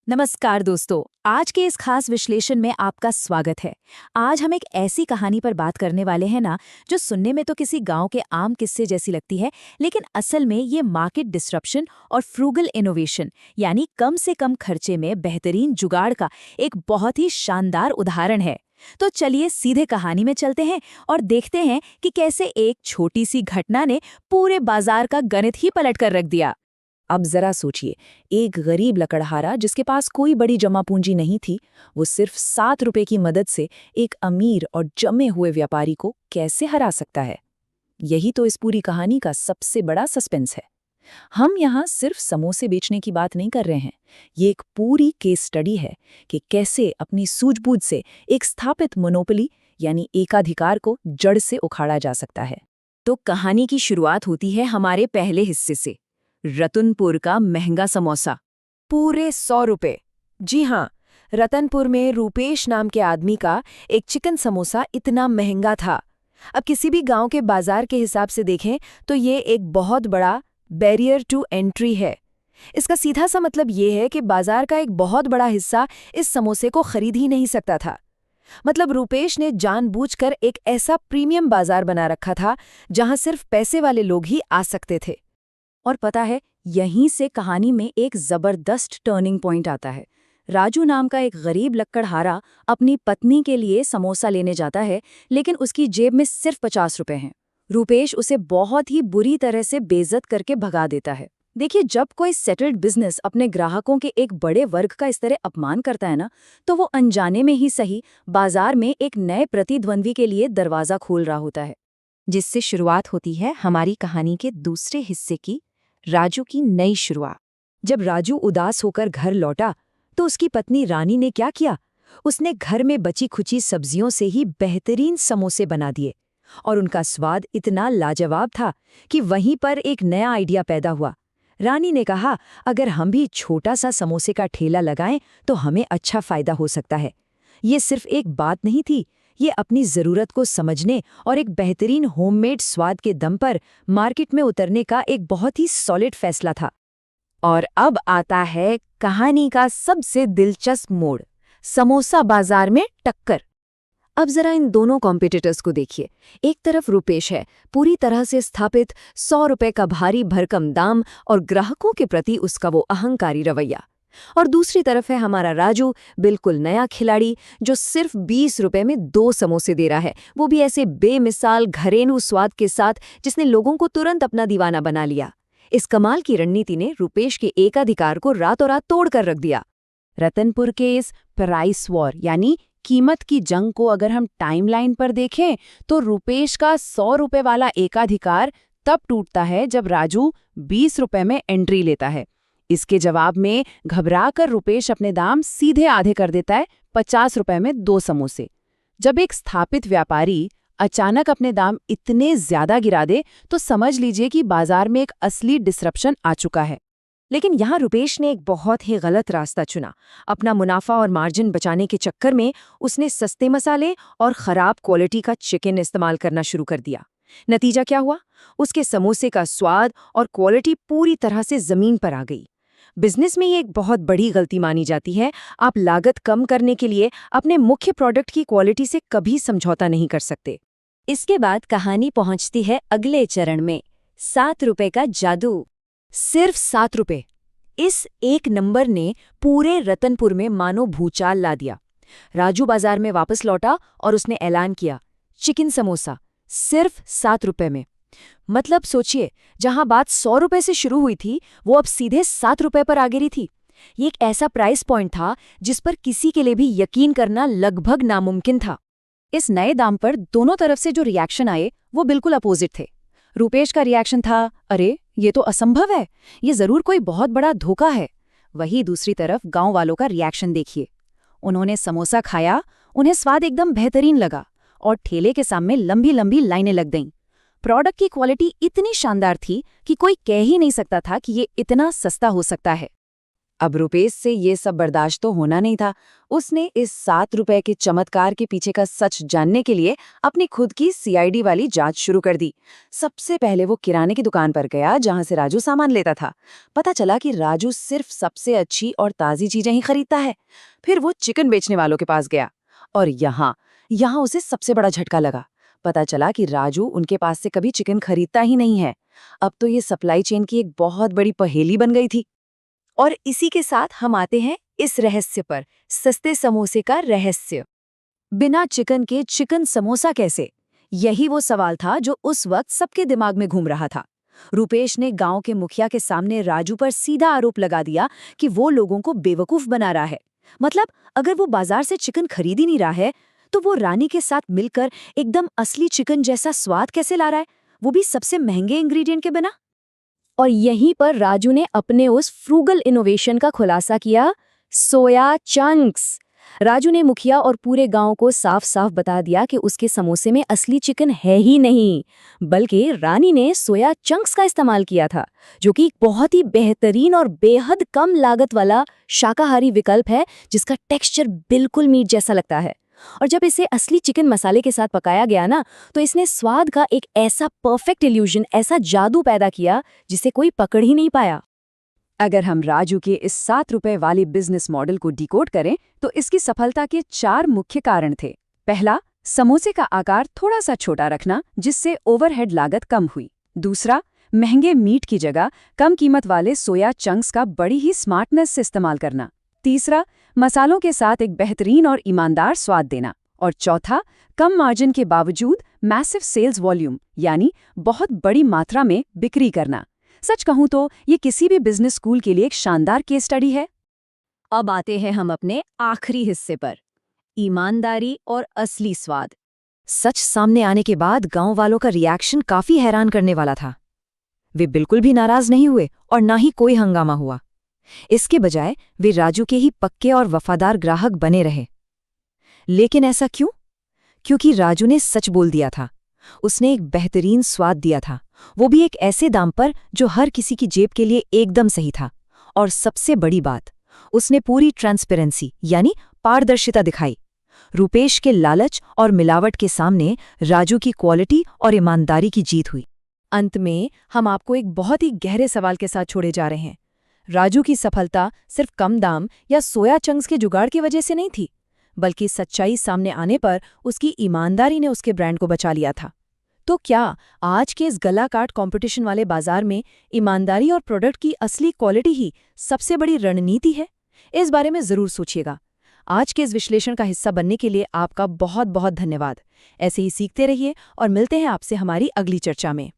नमस्कार दोस्तों, आज के इस खास विश्लेषण में आपका स्वागत है। आज हम एक ऐसी कहानी पर बात करने वाले हैं ना, जो सुनने में तो किसी गांव के आम किस्से जैसी लगती है, लेकिन असल में ये मार्केट डिस्रप्शन और फ्रूगल इनोवेशन यानी कम से कम खर्चे में बेहतरीन जुगाड़ का एक बहुत ही शानदार उदाहरण है। तो चलिए सीधे कहानी में चलते हैं और देखते हैं कि कैसे एक छोटी सी घटना ने पूरे बाजार का गणित ही पलट कर रख दिया। अब जरा सोचिए, एक गरीब लकड़हारा जिसके पास कोई बड़ी जमा पूंजी नहीं थी, वो सिर्फ 7 रुपए की मदद से एक अमीर और जमे हुए व्यापारी को कैसे हरा सकता है। यही तो इस पूरी कहानी का सबसे बड़ा सस्पेंस है। हम यहाँ सिर्फ समोसे बेचने की बात नहीं कर रहे हैं, ये एक पूरी केस स्टडी है कि कैसे अपनी सूझबूझ से एक स्थापित मोनोपोली यानी एकाधिकार को जड़ से उखाड़ा जा सकता है। तो कहानी की शुरुआत होती है हमारे पहले हिस्से से, रतनपुर का महंगा समोसा। पूरे 100 रुपए। जी हाँ, रतनपुर में रूपेश नाम के आदमी का एक चिकन समोसा इतना महंगा था। अब किसी भी गांव के बाजार के हिसाब से देखें तो ये एक बहुत बड़ा बैरियर टू एंट्री है। इसका सीधा सा मतलब ये है कि बाजार का एक बहुत बड़ा हिस्सा इस समोसे को खरीद ही नहीं सकता था। मतलब रूपेश ने जानबूझकर एक ऐसा प्रीमियम बाजार बना रखा था जहां सिर्फ पैसे वाले लोग ही आ सकते थे। और पता है, यहीं से कहानी में एक जबरदस्त टर्निंग पॉइंट आता है। राजू नाम का एक गरीब लक्कड़हारा अपनी पत्नी के लिए समोसा लेने जाता है, लेकिन उसकी जेब में सिर्फ 50 रुपए हैं। रूपेश उसे बहुत ही बुरी तरह से बेइज्जत करके भगा देता है। देखिए, जब कोई सेटल्ड बिजनेस अपने ग्राहकों के एक बड़े वर्ग का इस तरह अपमान करता है ना, तो वो अनजाने में ही सही बाजार में एक नए प्रतिद्वंद्वी के लिए दरवाजा खोल रहा होता है। जिससे शुरुआत होती है हमारी कहानी के दूसरे हिस्से की, राजू की नई शुरुआत। जब राजू उदास होकर घर लौटा तो उसकी पत्नी रानी ने क्या किया? उसने घर में बची खुची सब्जियों से ही बेहतरीन समोसे बना दिए और उनका स्वाद इतना लाजवाब था कि वहीं पर एक नया आइडिया पैदा हुआ। रानी ने कहा, अगर हम भी छोटा सा समोसे का ठेला लगाएं तो हमें अच्छा फायदा हो सकता है। ये सिर्फ एक बात नहीं थी, ये अपनी ज़रूरत को समझने और एक बेहतरीन होममेड स्वाद के दम पर मार्केट में उतरने का एक बहुत ही सॉलिड फैसला था। और अब आता है कहानी का सबसे दिलचस्प मोड़, समोसा बाजार में टक्कर। अब जरा इन दोनों कॉम्पिटिटर्स को देखिए। एक तरफ रूपेश है, पूरी तरह से स्थापित, 100 रुपए का भारी भरकम दाम और ग्राहकों के प्रति उसका वो अहंकारी रवैया। और दूसरी तरफ है हमारा राजू, बिल्कुल नया खिलाड़ी जो सिर्फ 20 रुपए में 2 समोसे दे रहा है, वो भी ऐसे बेमिसाल घरेलू स्वाद के साथ जिसने लोगों को तुरंत अपना दीवाना बना लिया। इस कमाल की रणनीति ने रूपेश के एकाधिकार को रातों रात तोड़ कर रख दिया। रतनपुर के इस प्राइस वॉर यानी कीमत की जंग को अगर हम टाइमलाइन पर देखें तो रूपेश का 100 रुपए वाला एकाधिकार तब टूटता है जब राजू 20 रुपए में एंट्री लेता है। इसके जवाब में घबराकर रूपेश अपने दाम सीधे आधे कर देता है, 50 रुपए में 2 समोसे। जब एक स्थापित व्यापारी अचानक अपने दाम इतने ज्यादा गिरा दे तो समझ लीजिए कि बाजार में एक असली डिसरप्शन आ चुका है। लेकिन यहाँ रूपेश ने एक बहुत ही गलत रास्ता चुना। अपना मुनाफा और मार्जिन बचाने के चक्कर में उसने सस्ते मसाले और खराब क्वालिटी का चिकन इस्तेमाल करना शुरू कर दिया। नतीजा क्या हुआ? उसके समोसे का स्वाद और क्वालिटी पूरी तरह से जमीन पर आ गई। बिजनेस में ये एक बहुत बड़ी गलती मानी जाती है। आप लागत कम करने के लिए अपने मुख्य प्रोडक्ट की क्वालिटी से कभी समझौता नहीं कर सकते। इसके बाद कहानी पहुंचती है अगले चरण में, 7 रुपए का जादू। सिर्फ 7 रुपए, इस एक नंबर ने पूरे रतनपुर में मानो भूचाल ला दिया। राजू बाजार में वापस लौटा और उसने ऐलान किया, चिकन समोसा सिर्फ 7 रुपए में। मतलब सोचिए, जहां बात 100 रुपए से शुरू हुई थी वो अब सीधे 7 रुपए पर आ गिरी थी। ये एक ऐसा प्राइस पॉइंट था जिस पर किसी के लिए भी यकीन करना लगभग नामुमकिन था। इस नए दाम पर दोनों तरफ से जो रिएक्शन आए वो बिल्कुल अपोजिट थे। रूपेश का रिएक्शन था, अरे ये तो असंभव है, ये जरूर कोई बहुत बड़ा धोखा है। वहीं दूसरी तरफ गांव वालों का रिएक्शन देखिए। उन्होंने समोसा खाया, उन्हें स्वाद एकदम बेहतरीन लगा और ठेले के सामने लंबी लंबी लाइनें लग गईं। प्रोडक्ट की क्वालिटी इतनी शानदार थी कि कोई कह ही नहीं सकता था कि ये इतना सस्ता हो सकता है। अब रुपेश से ये सब बर्दाश्त तो होना नहीं था। उसने इस 7 रुपए के चमत्कार के पीछे का सच जानने के लिए अपनी खुद की सीआईडी वाली जांच शुरू कर दी। सबसे पहले वो किराने की दुकान पर गया जहां से राजू सामान लेता था। पता चला कि राजू सिर्फ सबसे अच्छी और ताजी चीजें ही खरीदता है। फिर वो चिकन बेचने वालों के पास गया और यहाँ उसे सबसे बड़ा झटका लगा। पता चला कि राजू उनके पास से कभी चिकन खरीदता ही नहीं है। अब तो ये सप्लाई चेन की एक बहुत बड़ी पहेली बन गई थी। और इसी के साथ हम आते हैं इस रहस्य पर, सस्ते समोसे का रहस्य। बिना चिकन के चिकन समोसा कैसे? यही वो सवाल था जो उस वक्त सबके दिमाग में घूम रहा था। रुपेश ने गांव के मुखिया के सामने राजू पर सीधा आरोप लगा दिया कि वो लोगों को बेवकूफ बना रहा है। मतलब अगर वो बाजार से चिकन खरीद ही नहीं रहा है तो वो रानी के साथ मिलकर एकदम असली चिकन जैसा स्वाद कैसे ला रहा है, वो भी सबसे महंगे इंग्रेडिएंट के बिना। और यहीं पर राजू ने अपने उस फ्रूगल इनोवेशन का खुलासा किया, सोया चंक्स। राजू ने मुखिया और पूरे गांव को साफ साफ बता दिया कि उसके समोसे में असली चिकन है ही नहीं, बल्कि रानी ने सोया चंक्स का इस्तेमाल किया था, जो कि बहुत ही बेहतरीन और बेहद कम लागत वाला शाकाहारी विकल्प है जिसका टेक्सचर बिल्कुल मीट जैसा लगता है। और जब इसे असली चिकन मसाले के साथ पकाया गया ना, तो इसने स्वाद का एक ऐसा परफेक्ट इल्यूजन, ऐसा जादू पैदा किया जिसे कोई पकड़ ही नहीं पाया। अगर हम राजू के इस 7 रुपए वाले बिजनेस मॉडल को डिकोड करें तो इसकी सफलता के 4 मुख्य कारण थे। पहला, समोसे का आकार थोड़ा सा छोटा रखना जिससे ओवरहेड लागत कम हुई। दूसरा, महंगे मीट की जगह कम कीमत वाले सोया चंक्स का बड़ी ही स्मार्टनेस से इस्तेमाल करना। तीसरा, मसालों के साथ एक बेहतरीन और ईमानदार स्वाद देना। और चौथा, कम मार्जिन के बावजूद मैसिव सेल्स वॉल्यूम यानी बहुत बड़ी मात्रा में बिक्री करना। सच कहूं तो ये किसी भी बिजनेस स्कूल के लिए एक शानदार केस स्टडी है। अब आते हैं हम अपने आखिरी हिस्से पर, ईमानदारी और असली स्वाद। सच सामने आने के बाद गांव वालों का रिएक्शन काफी हैरान करने वाला था। वे बिल्कुल भी नाराज नहीं हुए और ना ही कोई हंगामा हुआ। इसके बजाय वे राजू के ही पक्के और वफादार ग्राहक बने रहे। लेकिन ऐसा क्यों? क्योंकि राजू ने सच बोल दिया था। उसने एक बेहतरीन स्वाद दिया था, वो भी एक ऐसे दाम पर जो हर किसी की जेब के लिए एकदम सही था। और सबसे बड़ी बात, उसने पूरी ट्रांसपेरेंसी यानी पारदर्शिता दिखाई। रुपेश के लालच और मिलावट के सामने राजू की क्वालिटी और ईमानदारी की जीत हुई। अंत में हम आपको एक बहुत ही गहरे सवाल के साथ छोड़े जा रहे हैं। राजू की सफलता सिर्फ कम दाम या सोया चंक्स के जुगाड़ की वजह से नहीं थी, बल्कि सच्चाई सामने आने पर उसकी ईमानदारी ने उसके ब्रांड को बचा लिया था। तो क्या आज के इस गला काट कंपटीशन वाले बाजार में ईमानदारी और प्रोडक्ट की असली क्वालिटी ही सबसे बड़ी रणनीति है? इस बारे में जरूर सोचिएगा। आज के इस विश्लेषण का हिस्सा बनने के लिए आपका बहुत बहुत धन्यवाद। ऐसे ही सीखते रहिए और मिलते हैं आपसे हमारी अगली चर्चा में।